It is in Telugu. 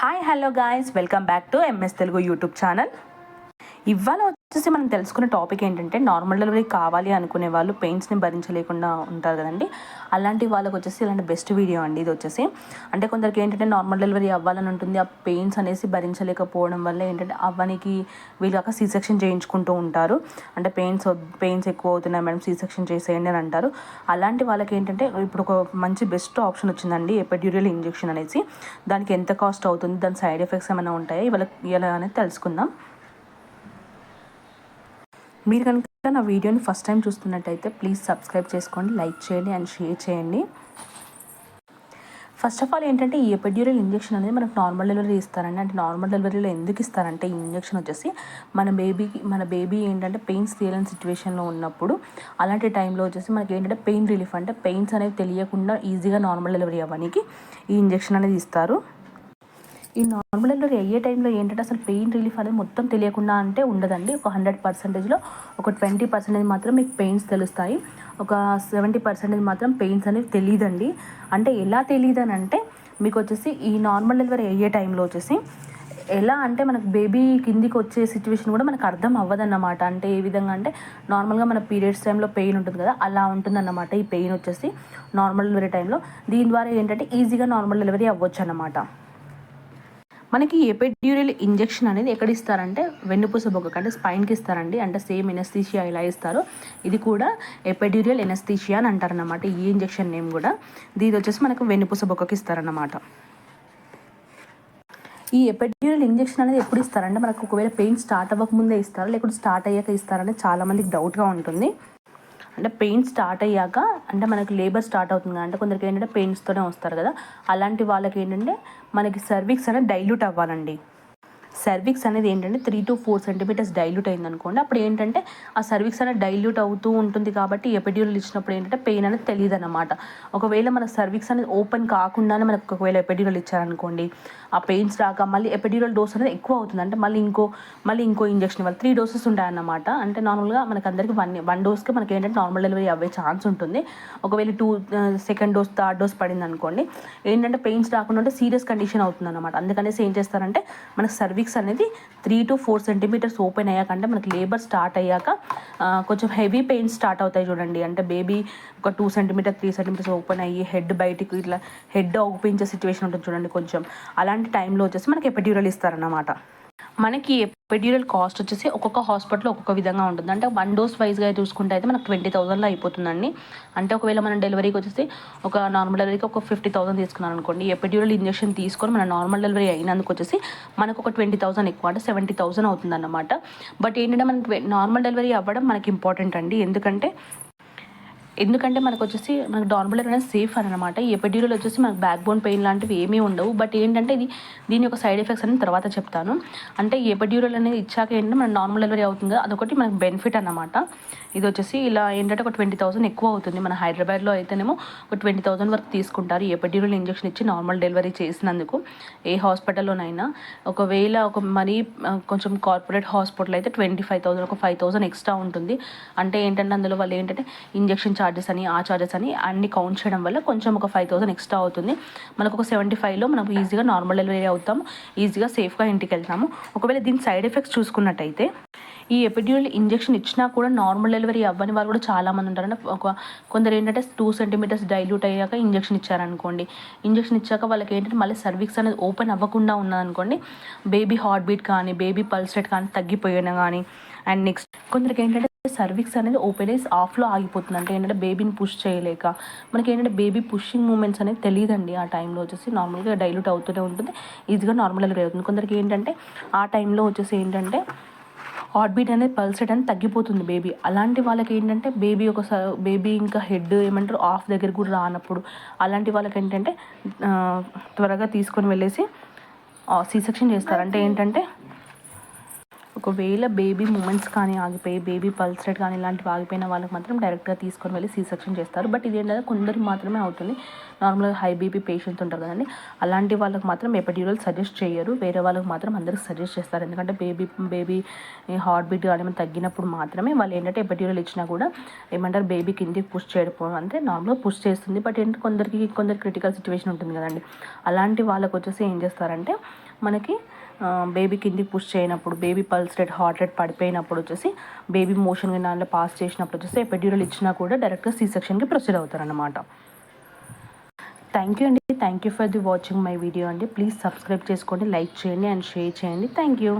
Hi hello guys, welcome back to MS Telugu YouTube channel. ఇవాళ వచ్చేసి మనం తెలుసుకునే టాపిక్ ఏంటంటే, నార్మల్ డెలివరీ కావాలి అనుకునే వాళ్ళు పెయిన్స్ని భరించలేకుండా ఉంటారు కదండి. అలాంటి వాళ్ళకి వచ్చేసి ఇలాంటి బెస్ట్ వీడియో అండి ఇది వచ్చేసి. అంటే కొందరికి ఏంటంటే నార్మల్ డెలివరీ అవ్వాలని ఉంటుంది, ఆ పెయిన్స్ అనేసి భరించలేకపోవడం వల్ల ఏంటంటే అవ్వనికి వీళ్ళక సీ సెక్షన్ చేయించుకుంటూ ఉంటారు. అంటే పెయిన్స్ ఎక్కువ అవుతున్నాయి మేడం, సీ సెక్షన్ చేసేయండి అని అంటారు. అలాంటి వాళ్ళకి ఏంటంటే ఇప్పుడు ఒక మంచి బెస్ట్ ఆప్షన్ వచ్చిందండి, ఎపిడ్యూరల్ ఇంజెక్షన్ అనేసి. దానికి ఎంత కాస్ట్ అవుతుంది, దాని సైడ్ ఎఫెక్ట్స్ ఏమైనా ఉంటాయో ఇవాళ ఎలా అనేది తెలుసుకుందాం. మీరు కనుక నా వీడియోని ఫస్ట్ టైం చూస్తున్నట్టయితే ప్లీజ్ సబ్స్క్రైబ్ చేసుకోండి, లైక్ చేయండి అండ్ షేర్ చేయండి. ఫస్ట్ ఆఫ్ ఆల్ ఏంటంటే, ఈ ఎపిడ్యూరల్ ఇంజెక్షన్ అనేది మనకు నార్మల్ డెలివరీ ఇస్తారండి. అంటే నార్మల్ డెలివరీలో ఎందుకు ఇస్తారంటే ఈ ఇంజెక్షన్ వచ్చేసి మన బేబీ ఏంటంటే పెయిన్స్ తీయలేని సిచ్యువేషన్లో ఉన్నప్పుడు, అలాంటి టైంలో వచ్చేసి మనకి ఏంటంటే పెయిన్ రిలీఫ్, అంటే పెయిన్స్ అనేవి తెలియకుండా ఈజీగా నార్మల్ డెలివరీ అవ్వడానికి ఈ ఇంజెక్షన్ అనేది ఇస్తారు. ఈ నార్మల్ డెలివరీ అయ్యే టైంలో ఏంటంటే అసలు పెయిన్ రిలీఫ్ అనేది మొత్తం తెలియకుండా అంటే ఉండదండి. ఒక 100%లో ఒక 20% మాత్రం మీకు పెయిన్స్ తెలుస్తాయి, ఒక 70% మాత్రం పెయిన్స్ అనేవి తెలియదండి. అంటే ఎలా తెలియదు అని అంటే, మీకు వచ్చేసి ఈ నార్మల్ డెలివరీ అయ్యే టైంలో వచ్చేసి ఎలా అంటే మనకు బేబీ కిందికి వచ్చే సిచ్యువేషన్ కూడా మనకు అర్థం అవ్వదన్నమాట. అంటే ఏ విధంగా అంటే, నార్మల్గా మన పీరియడ్స్ టైంలో పెయిన్ ఉంటుంది కదా, అలా ఉంటుందన్నమాట ఈ పెయిన్ వచ్చేసి నార్మల్ డెలివరీ టైంలో. దీని ద్వారా ఏంటంటే ఈజీగా నార్మల్ డెలివరీ అవ్వచ్చు అన్నమాట. మనకి ఎపిడ్యూరల్ ఇంజెక్షన్ అనేది ఎక్కడ ఇస్తారంటే, వెన్నుపూస బొగ్గకు అంటే స్పైన్కి ఇస్తారండి. అంటే సేమ్ ఎనస్థీషియా ఇలా ఇస్తారు, ఇది కూడా ఎపిడ్యూరల్ ఎనస్థీషియా అని అంటారన్నమాట ఈ ఇంజెక్షన్ నేమ్ కూడా. దీని వచ్చేసి మనకు వెన్నుపూస బొగ్గకి ఇస్తారన్నమాట. ఈ ఎపిడ్యూరల్ ఇంజెక్షన్ అనేది ఎప్పుడు ఇస్తారంటే, మనకు ఒకవేళ పెయిన్ స్టార్ట్ అవ్వకముందే ఇస్తారా లేకపోతే స్టార్ట్ అయ్యాక ఇస్తారని చాలామందికి డౌట్గా ఉంటుంది. అంటే పెయిన్ స్టార్ట్ అయ్యాక, అంటే మనకి లేబర్ స్టార్ట్ అవుతుంది కదా, అంటే కొందరికి ఏంటంటే పెయిన్స్తోనే వస్తారు కదా, అలాంటి వాళ్ళకి ఏంటంటే మనకి సర్విక్స్ అనేది డైల్యూట్ అవ్వాలండి. సర్విక్స్ అనేది ఏంటంటే 3 to 4 సెంటీమీటర్స్ డైల్యూట్ అయింది అనుకోండి, అప్పుడు ఏంటంటే ఆ సర్విక్స్ అనేది డైల్యూట్ అవుతూ ఉంటుంది కాబట్టి ఎపిడ్యూరల్ ఇచ్చినప్పుడు ఏంటంటే పెయిన్ అనేది తెలియదు అనమాట. ఒకవేళ మన సర్విక్స్ అనేది ఓపెన్ కాకుండానే మనకు ఒకవేళ ఎపిడ్యూరల్ ఇచ్చారనుకోండి, ఆ పెయిన్స్ రాక మళ్ళీ ఎపిడ్యూరల్ డోస్ అనేది ఎక్కువ అవుతుంది. అంటే మళ్ళీ ఇంకో ఇంజెక్షన్ ఇవ్వాలి. 3 డోసెస్ ఉంటాయన్నమాట. అంటే నార్మల్గా మనకి అందరికీ వన్ డోస్కి మనకి ఏంటంటే నార్మల్ డెలివరీ అవ్వే ఛాన్స్ ఉంటుంది. ఒకవేళ సెకండ్ డోస్ థర్డ్ డోస్ పడింది అనుకోండి, ఏంటంటే పెయిన్స్ రాకుండా ఉంటే సీరియస్ కండిషన్ అవుతుంది అనమాట. అందుకనేసి ఏం చేస్తారంటే, మనకు సర్విక్స్ అనేది 3 to 4 సెంటీమీటర్స్ ఓపెన్ అయ్యాక, అంటే మనకి లేబర్ స్టార్ట్ అయ్యాక కొంచెం హెవీ పెయిన్స్ స్టార్ట్ అవుతాయి చూడండి. అంటే బేబీ ఒక 2 సెంటీమీటర్ 3 సెంటీమీటర్స్ ఓపెన్ అయ్యి హెడ్ బయటికి ఇట్లా హెడ్ ఔపించే సిచ్యువేషన్ ఉంటుంది చూడండి కొంచెం. అలాంటి టైంలో వచ్చేసి మనకి ఎపిడ్యూరల్ ఇస్తారన్నమాట. మనకి ఎపిడ్యూరల్ కాస్ట్ వచ్చేసి ఒక్కొక్క హాస్పిటల్లో ఒక్కొక్క విధంగా ఉంటుంది. అంటే 1 డోస్ వైజ్గా చూసుకుంటే అయితే మనకు 20,000లో అయిపోతుందండి. అంటే ఒకవేళ మనం డెలివరీకి వచ్చేసి ఒక నార్మల్ డెలివరీకి ఒక 50,000 తీసుకున్నాను అనుకోండి, ఎపిడ్యూరల్ ఇంజెక్షన్ తీసుకొని మన నార్మల్ డెలివరీ అయినందుకు వచ్చేసి మనకు ఒక 20,000 ఎక్కువ, అంటే 70,000 అవుతుందన్నమాట. బట్ ఏంటంటే మనకి నార్మల్ డెలివరీ అవ్వడం మనకి ఇంపార్టెంట్ అండి. ఎందుకంటే మనకు వచ్చేసి మనకు నార్మల్ అనేది సేఫ్ అనమాట. ఈ ఎపిడ్యూరల్ వచ్చేసి మనకు బ్యాక్ బోన్ పెయిన్ లాంటివి ఏమీ ఉండవు. బట్ ఏంటంటే దీని యొక్క సైడ్ ఎఫెక్ట్స్ అని తర్వాత చెప్తాను. అంటే ఈ ఎపిడ్యూరల్ అనేది ఇచ్చాక ఏంటంటే మన నార్మల్ డెలివరీ అవుతుంది కదా, అదొకటి మనకు బెనిఫిట్ అన్నమాట. ఇది వచ్చేసి ఇలా ఏంటంటే ఒక 20,000 ఎక్కువ అవుతుంది. మన హైదరాబాద్లో అయితేనేమో ఒక 20,000 వరకు తీసుకుంటారు ఈ ఎపిడ్యూరల్ ఇంజెక్షన్ ఇచ్చి నార్మల్ డెలివరీ చేసినందుకు. ఏ హాస్పిటల్లోనైనా ఒకవేళ మరీ కొంచెం కార్పొరేట్ హాస్పిటల్ అయితే 25,000, ఒక 5,000 ఎక్స్ట్రా ఉంటుంది. అంటే ఏంటంటే అందులో వాళ్ళు ఏంటంటే ఇంజెక్షన్ ఛార్జెస్ అని ఆ ఛార్జెస్ అని అన్ని కౌంట్ చేయడం వల్ల కొంచెం ఒక 5,000 ఎక్స్ట్రా అవుతుంది. మనకు ఒక 75లో మనం ఈజీగా నార్మల్ డెలివరీ అవుతాము, ఈజీగా సేఫ్గా ఇంటికి వెళ్తాము. ఒకవేళ దీని సైడ్ ఎఫెక్ట్స్ చూసుకున్నట్టయితే, ఈ ఎపిడ్యూరల్ ఇంజెక్షన్ ఇచ్చినా కూడా నార్మల్ డెలివరీ అవ్వని వాళ్ళు కూడా చాలామంది ఉంటారు. అంటే కొందరు ఏంటంటే 2 సెంటీమీటర్స్ డైల్యూట్ అయ్యాక ఇంజెక్షన్ ఇచ్చారనుకోండి, ఇంజెక్షన్ ఇచ్చాక వాళ్ళకి ఏంటంటే మళ్ళీ సర్విక్స్ అనేది ఓపెన్ అవ్వకుండా ఉన్నదనుకోండి, బేబీ హార్ట్ బీట్ కానీ బేబీ పల్స్ రేట్ కానీ తగ్గిపోయినా కానీ, అండ్ నెక్స్ట్ కొందరికి ఏంటంటే సర్విక్స్ అనేది ఓపెన్ అయ్యి ఆఫ్లో ఆగిపోతుంది. అంటే ఏంటంటే బేబీని పుష్ చేయలేక, మనకి ఏంటంటే బేబీ పుషింగ్ మూమెంట్స్ అనేది తెలియదండి. ఆ టైంలో వచ్చేసి నార్మల్గా డైల్యూట్ అవుతూనే ఉంటుంది, ఈజీగా నార్మల్ డెలివరీ అవుతుంది. కొందరికి ఏంటంటే ఆ టైంలో వచ్చేసి ఏంటంటే హార్ట్ బీట్ అనేది పల్స్ రేట్ అనేది తగ్గిపోతుంది బేబీ. అలాంటి వాళ్ళకి ఏంటంటే బేబీ ఇంకా హెడ్ ఏమంటారు ఆఫ్ దగ్గర కూడా రానప్పుడు, అలాంటి వాళ్ళకి ఏంటంటే త్వరగా తీసుకొని వెళ్ళేసి సీ సెక్షన్ చేస్తారు. అంటే ఏంటంటే ఒకవేళ బేబీ మూమెంట్స్ కానీ ఆగిపోయి, బేబీ పల్స్ రేట్ కానీ ఇలాంటివి ఆగిపోయిన వాళ్ళకి మాత్రం డైరెక్ట్గా తీసుకొని వెళ్ళి సీ సెక్షన్ చేస్తారు. బట్ ఇది ఏంటంటే కొందరికి మాత్రమే అవుతుంది. నార్మల్గా హై బీపీ పేషెంట్స్ ఉంటారు కదండి, అలాంటి వాళ్ళకి మాత్రం ఎపిడ్యూరల్ సజెస్ట్ చేయరు. వేరే వాళ్ళకి మాత్రం అందరికి సజెస్ట్ చేస్తారు. ఎందుకంటే బేబీ హార్ట్ బీట్ కానీ తగ్గినప్పుడు మాత్రమే వాళ్ళు ఏంటంటే ఎపిడ్యూరల్ ఇచ్చినా కూడా ఏమంటారు బేబీ కిందికి పుష్ చేయడం, అంటే నార్మల్గా పుష్ చేస్తుంది. బట్ ఏంటంటే కొందరికి క్రిటికల్ సిచ్యువేషన్ ఉంటుంది కదండి, అలాంటి వాళ్ళకి వచ్చేసి ఏం చేస్తారంటే మనకి బేబీ కిందికి పుష్ చేయనప్పుడు, baby pulse rate, heart rate పడిపోయినప్పుడు వచ్చేసి, బేబీ మోషన్ దాంట్లో పాస్ చేసినప్పుడు వచ్చేసి ఎపిడ్యూరల్ ఇచ్చినా కూడా డైరెక్ట్గా సీ సెక్షన్కి ప్రొసీడ్ అవుతారనమాట. థ్యాంక్ యూ అండి. Thank you for the watching my video అండి. ప్లీజ్ సబ్స్క్రైబ్ చేసుకోండి, లైక్ చేయండి అండ్ షేర్ చేయండి. Thank you.